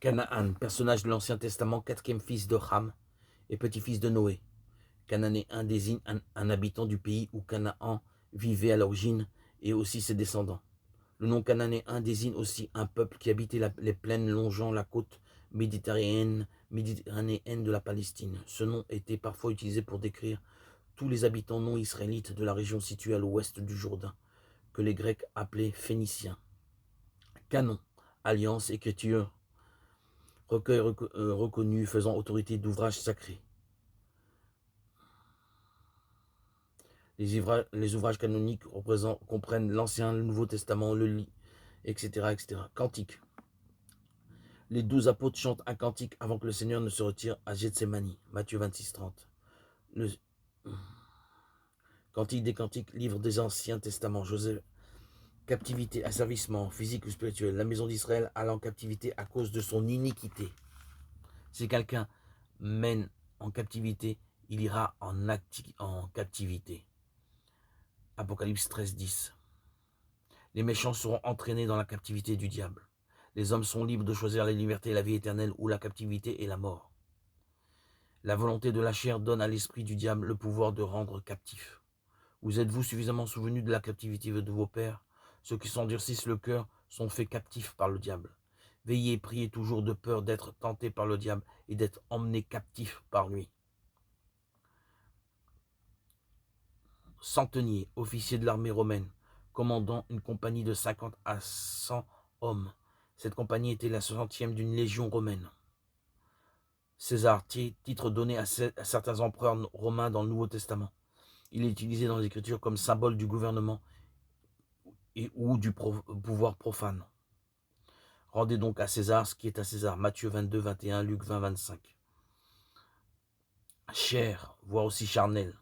Canaan, personnage de l'Ancien Testament, quatrième fils de Ham et petit-fils de Noé. Cananéen désigne un habitant du pays où Canaan vivait à l'origine et aussi ses descendants. Le nom cananéen désigne aussi un peuple qui habitait les plaines longeant la côte méditerranéenne de la Palestine. Ce nom était parfois utilisé pour décrire tous les habitants non israélites de la région située à l'ouest du Jourdain, que les Grecs appelaient Phéniciens. Canon, alliance, écriture, recueil reconnu faisant autorité d'ouvrages sacrés. Les ouvrages canoniques comprennent l'Ancien, le Nouveau Testament, le Lit, etc., etc. Cantique. Les 12 apôtres chantent un cantique avant que le Seigneur ne se retire à Gethsémani. Matthieu 26, 30. Le Cantique des Cantiques, livre des Anciens Testaments. Joseph, captivité, asservissement, physique ou spirituel. La maison d'Israël alla en captivité à cause de son iniquité. Si quelqu'un mène en captivité, il ira en captivité. Apocalypse 13, 10. Les méchants seront entraînés dans la captivité du diable. Les hommes sont libres de choisir la liberté et la vie éternelle ou la captivité et la mort. La volonté de la chair donne à l'esprit du diable le pouvoir de rendre captif. Vous êtes-vous suffisamment souvenu de la captivité de vos pères? Ceux qui s'endurcissent le cœur sont faits captifs par le diable. Veillez et priez toujours de peur d'être tentés par le diable et d'être emmenés captifs par lui. Centenier, officier de l'armée romaine, commandant une compagnie de 50 à 100 hommes. Cette compagnie était la 60e d'une légion romaine. César, titre donné à certains empereurs romains dans le Nouveau Testament. Il est utilisé dans les Écritures comme symbole du gouvernement ou du pouvoir profane. Rendez donc à César ce qui est à César. Matthieu 22, 21, Luc 20, 25. Chair, voire aussi charnel.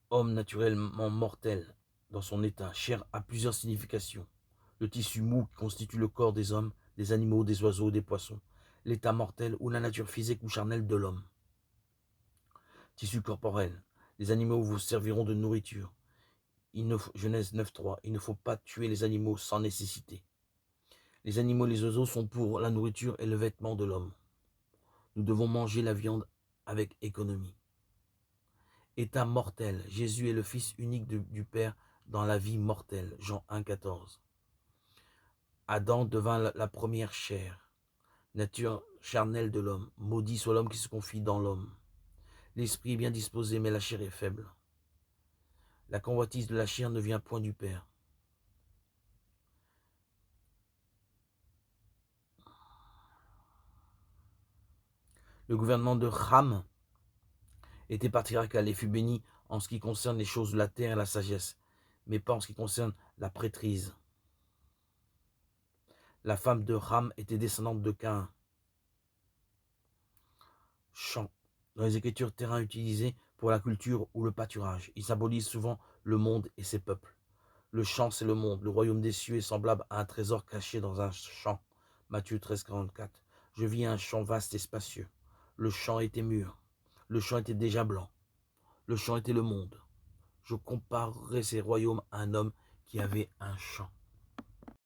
Homme naturellement mortel dans son état. Chair a plusieurs significations. Le tissu mou qui constitue le corps des hommes, des animaux, des oiseaux, des poissons. L'état mortel ou la nature physique ou charnelle de l'homme. Tissu corporel. Les animaux vous serviront de nourriture. Genèse 9.3. Il ne faut pas tuer les animaux sans nécessité. Les animaux et les oiseaux sont pour la nourriture et le vêtement de l'homme. Nous devons manger la viande avec économie. État mortel. Jésus est le Fils unique du Père dans la vie mortelle. Jean 1.14. Adam devint la première chair. Nature charnelle de l'homme. Maudit soit l'homme qui se confie dans l'homme. L'esprit est bien disposé, mais la chair est faible. La convoitise de la chair ne vient point du Père. Le gouvernement de Ham était patriarcal et fut béni en ce qui concerne les choses de la terre et la sagesse, mais pas en ce qui concerne la prêtrise. La femme de Ham était descendante de Caïn. Champ. Dans les Écritures, terrain utilisé pour la culture ou le pâturage. Il symbolise souvent le monde et ses peuples. Le champ, c'est le monde. Le royaume des cieux est semblable à un trésor caché dans un champ. Matthieu 13, 44. Je vis un champ vaste et spacieux. Le champ était mûr. Le champ était déjà blanc. Le champ était le monde. Je comparerais ces royaumes à un homme qui avait un champ.